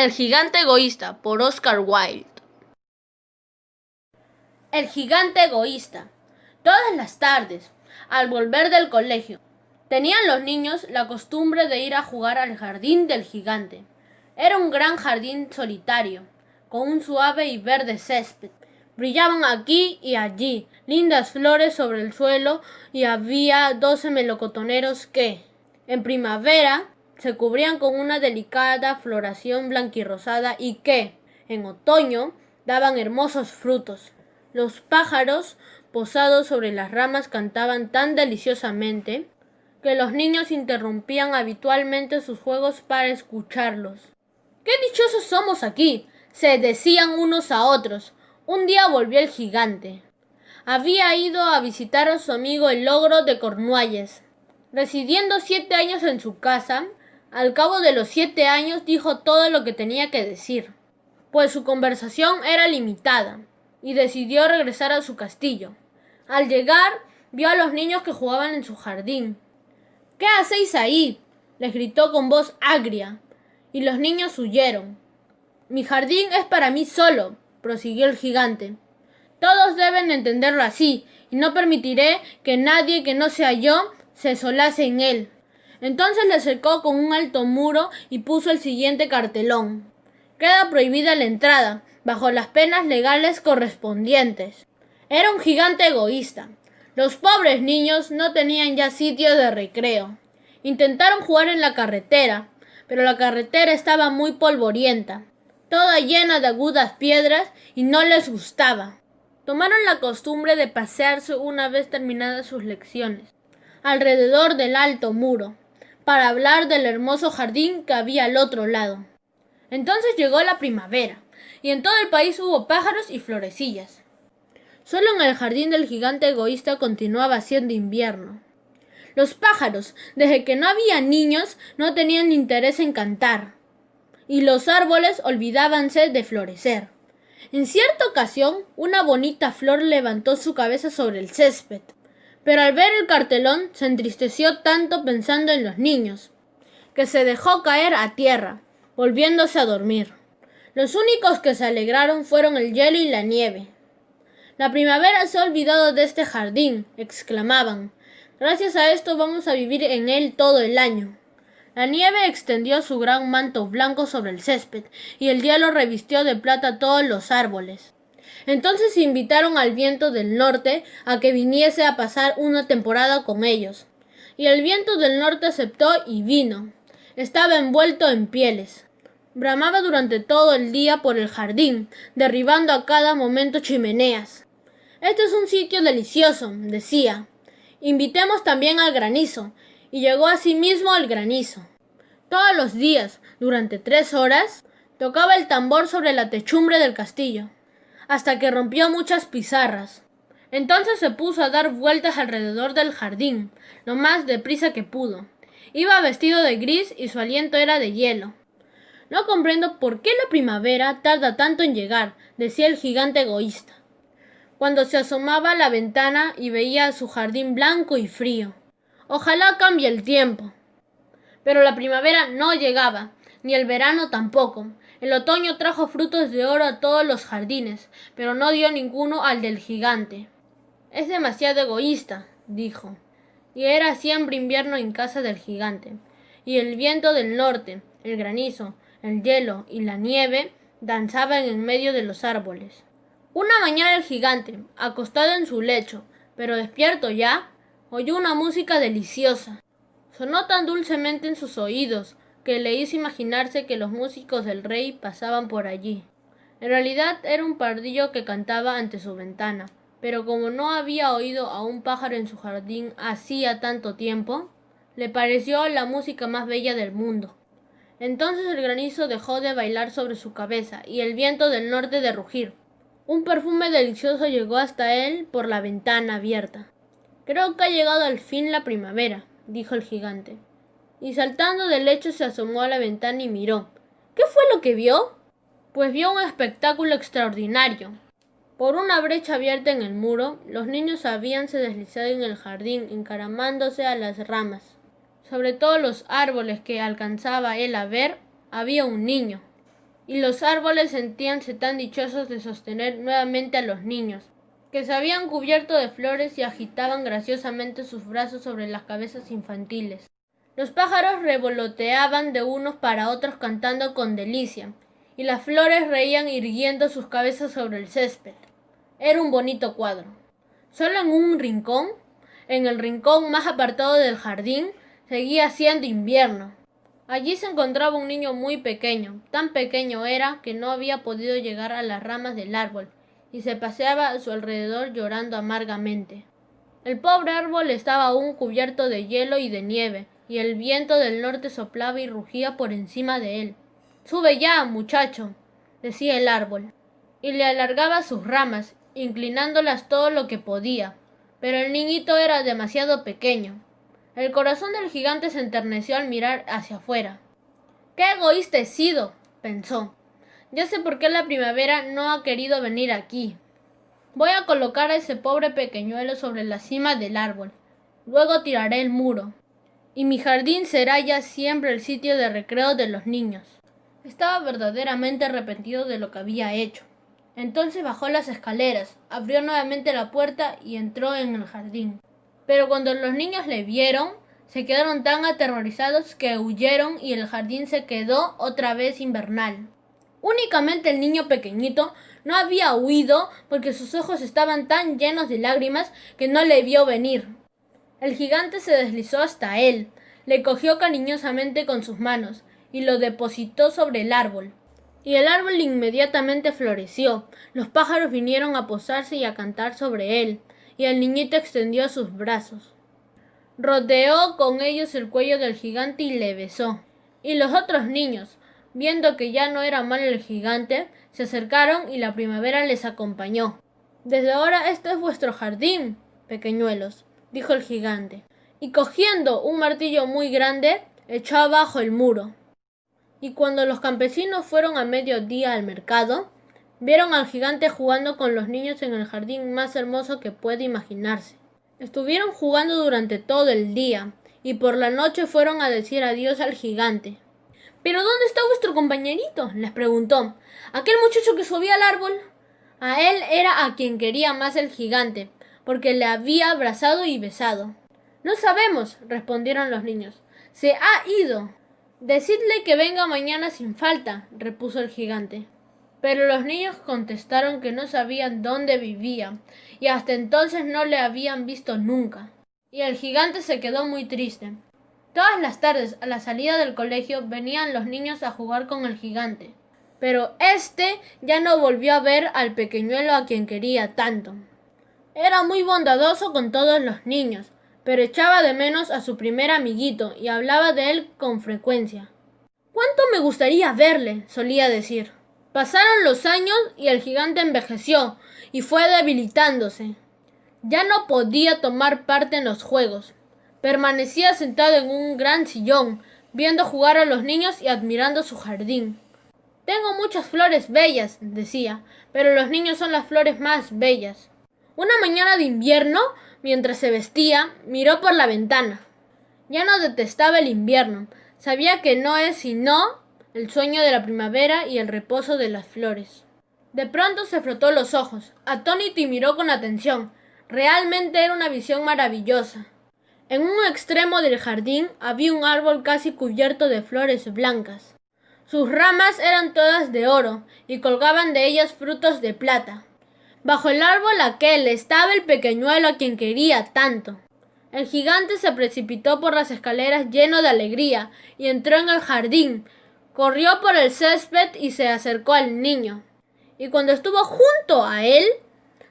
El gigante egoísta, por Oscar Wilde. El gigante egoísta. Todas las tardes, al volver del colegio, tenían los niños la costumbre de ir a jugar al jardín del gigante. Era un gran jardín solitario, con un suave y verde césped. Brillaban aquí y allí lindas flores sobre el suelo y había 12 melocotoneros que, en primavera, se cubrían con una delicada floración blanquirrosada y que, en otoño, daban hermosos frutos. Los pájaros, posados sobre las ramas, cantaban tan deliciosamente que los niños interrumpían habitualmente sus juegos para escucharlos. ¡Qué dichosos somos aquí!, se decían unos a otros. Un día volvió el gigante. Había ido a visitar a su amigo el ogro de Cornualles. Residiendo 7 años en su casa, al cabo de los 7 años dijo todo lo que tenía que decir, pues su conversación era limitada, y decidió regresar a su castillo. Al llegar, vio a los niños que jugaban en su jardín. «¿Qué hacéis ahí?», les gritó con voz agria, y los niños huyeron. «Mi jardín es para mí solo», prosiguió el gigante. «Todos deben entenderlo así, y no permitiré que nadie que no sea yo se solace en él». Entonces le cercó con un alto muro y puso el siguiente cartelón: «Queda prohibida la entrada, bajo las penas legales correspondientes». Era un gigante egoísta. Los pobres niños no tenían ya sitio de recreo. Intentaron jugar en la carretera, pero la carretera estaba muy polvorienta, toda llena de agudas piedras, y no les gustaba. Tomaron la costumbre de pasearse una vez terminadas sus lecciones alrededor del alto muro, para hablar del hermoso jardín que había al otro lado. Entonces llegó la primavera, y en todo el país hubo pájaros y florecillas. Solo en el jardín del gigante egoísta continuaba siendo invierno. Los pájaros, desde que no había niños, no tenían interés en cantar, y los árboles olvidábanse de florecer. En cierta ocasión, una bonita flor levantó su cabeza sobre el césped, pero al ver el cartelón se entristeció tanto pensando en los niños, que se dejó caer a tierra, volviéndose a dormir. Los únicos que se alegraron fueron el hielo y la nieve. «La primavera se ha olvidado de este jardín», exclamaban. «Gracias a esto vamos a vivir en él todo el año». La nieve extendió su gran manto blanco sobre el césped, y el hielo revistió de plata todos los árboles. Entonces invitaron al viento del norte a que viniese a pasar una temporada con ellos. Y el viento del norte aceptó y vino. Estaba envuelto en pieles. Bramaba durante todo el día por el jardín, derribando a cada momento chimeneas. «Este es un sitio delicioso», decía. «Invitemos también al granizo». Y llegó asimismo el granizo. Todos los días, durante 3 horas, tocaba el tambor sobre la techumbre del castillo, hasta que rompió muchas pizarras. Entonces se puso a dar vueltas alrededor del jardín, lo más deprisa que pudo. Iba vestido de gris y su aliento era de hielo. «No comprendo por qué la primavera tarda tanto en llegar», decía el gigante egoísta, cuando se asomaba a la ventana y veía su jardín blanco y frío. «Ojalá cambie el tiempo». Pero la primavera no llegaba, ni el verano tampoco. El otoño trajo frutos de oro a todos los jardines, pero no dio ninguno al del gigante. «Es demasiado egoísta», dijo. Y era siempre invierno en casa del gigante, y el viento del norte, el granizo, el hielo y la nieve danzaban en medio de los árboles. Una mañana el gigante, acostado en su lecho, pero despierto ya, oyó una música deliciosa. Sonó tan dulcemente en sus oídos que le hizo imaginarse que los músicos del rey pasaban por allí. En realidad era un pardillo que cantaba ante su ventana, pero como no había oído a un pájaro en su jardín hacía tanto tiempo, le pareció la música más bella del mundo. Entonces el granizo dejó de bailar sobre su cabeza y el viento del norte de rugir. Un perfume delicioso llegó hasta él por la ventana abierta. «Creo que ha llegado al fin la primavera», dijo el gigante. Y saltando del lecho se asomó a la ventana y miró. ¿Qué fue lo que vio? Pues vio un espectáculo extraordinario. Por una brecha abierta en el muro, los niños habíanse deslizado en el jardín, encaramándose a las ramas. Sobre todos los árboles que alcanzaba él a ver, había un niño. y los árboles sentíanse tan dichosos de sostener nuevamente a los niños, que se habían cubierto de flores y agitaban graciosamente sus brazos sobre las cabezas infantiles. Los pájaros revoloteaban de unos para otros cantando con delicia, y las flores reían irguiendo sus cabezas sobre el césped. Era un bonito cuadro. Solo en un rincón, en el rincón más apartado del jardín, seguía siendo invierno. Allí se encontraba un niño muy pequeño. Tan pequeño era que no había podido llegar a las ramas del árbol, y se paseaba a su alrededor llorando amargamente. El pobre árbol estaba aún cubierto de hielo y de nieve, y el viento del norte soplaba y rugía por encima de él. «Sube ya, muchacho», decía el árbol, y le alargaba sus ramas, inclinándolas todo lo que podía. Pero el niñito era demasiado pequeño. El corazón del gigante se enterneció al mirar hacia afuera. «¡Qué egoísta he sido!», pensó. «Ya sé por qué la primavera no ha querido venir aquí. Voy a colocar a ese pobre pequeñuelo sobre la cima del árbol. Luego tiraré el muro, y mi jardín será ya siempre el sitio de recreo de los niños». Estaba verdaderamente arrepentido de lo que había hecho. Entonces bajó las escaleras, abrió nuevamente la puerta y entró en el jardín. Pero cuando los niños le vieron, se quedaron tan aterrorizados que huyeron y el jardín se quedó otra vez invernal. Únicamente el niño pequeñito no había huido porque sus ojos estaban tan llenos de lágrimas que no le vio venir. El gigante se deslizó hasta él, le cogió cariñosamente con sus manos y lo depositó sobre el árbol. Y el árbol inmediatamente floreció. Los pájaros vinieron a posarse y a cantar sobre él, y el niñito extendió sus brazos. Rodeó con ellos el cuello del gigante y le besó. Y los otros niños, viendo que ya no era malo el gigante, se acercaron y la primavera les acompañó. «Desde ahora este es vuestro jardín, pequeñuelos», dijo el gigante, y cogiendo un martillo muy grande, echó abajo el muro. Y cuando los campesinos fueron a mediodía al mercado, vieron al gigante jugando con los niños en el jardín más hermoso que puede imaginarse. Estuvieron jugando durante todo el día, y por la noche fueron a decir adiós al gigante. «¿Pero dónde está vuestro compañerito?», les preguntó. «¿Aquel muchacho que subía al árbol?». A él era a quien quería más el gigante, porque le había abrazado y besado. «No sabemos», respondieron los niños. «Se ha ido». «Decidle que venga mañana sin falta», repuso el gigante. Pero los niños contestaron que no sabían dónde vivía, y hasta entonces no le habían visto nunca. Y el gigante se quedó muy triste. Todas las tardes, a la salida del colegio, venían los niños a jugar con el gigante. Pero éste ya no volvió a ver al pequeñuelo a quien quería tanto. Era muy bondadoso con todos los niños, pero echaba de menos a su primer amiguito y hablaba de él con frecuencia. «¿Cuánto me gustaría verle?», solía decir. Pasaron los años y el gigante envejeció y fue debilitándose. Ya no podía tomar parte en los juegos. Permanecía sentado en un gran sillón, viendo jugar a los niños y admirando su jardín. «Tengo muchas flores bellas», decía, «pero los niños son las flores más bellas». Una mañana de invierno, mientras se vestía, miró por la ventana. Ya no detestaba el invierno. Sabía que no es sino el sueño de la primavera y el reposo de las flores. De pronto se frotó los ojos, atónito, y miró con atención. Realmente era una visión maravillosa. En un extremo del jardín había un árbol casi cubierto de flores blancas. Sus ramas eran todas de oro y colgaban de ellas frutos de plata. Bajo el árbol aquel estaba el pequeñuelo a quien quería tanto. El gigante se precipitó por las escaleras lleno de alegría y entró en el jardín. Corrió por el césped y se acercó al niño. Y cuando estuvo junto a él,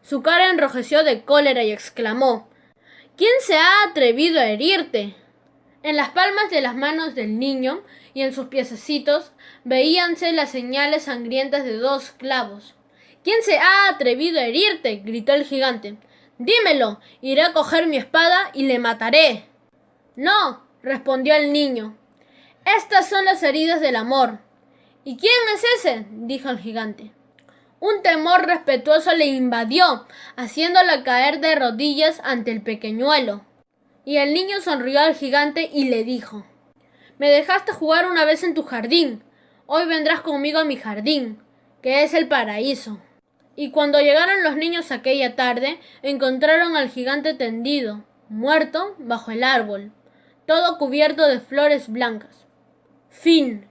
su cara enrojeció de cólera y exclamó: «¿Quién se ha atrevido a herirte?». En las palmas de las manos del niño y en sus piececitos veíanse las señales sangrientas de 2 clavos. «¿Quién se ha atrevido a herirte?», gritó el gigante. «Dímelo, iré a coger mi espada y le mataré». «No», respondió el niño. «Estas son las heridas del amor». «¿Y quién es ese?», dijo el gigante. Un temor respetuoso le invadió, haciéndolo caer de rodillas ante el pequeñuelo. Y el niño sonrió al gigante y le dijo: «Me dejaste jugar una vez en tu jardín. Hoy vendrás conmigo a mi jardín, que es el paraíso. Y cuando llegaron los niños aquella tarde, encontraron al gigante tendido, muerto, bajo el árbol, todo cubierto de flores blancas. Fin.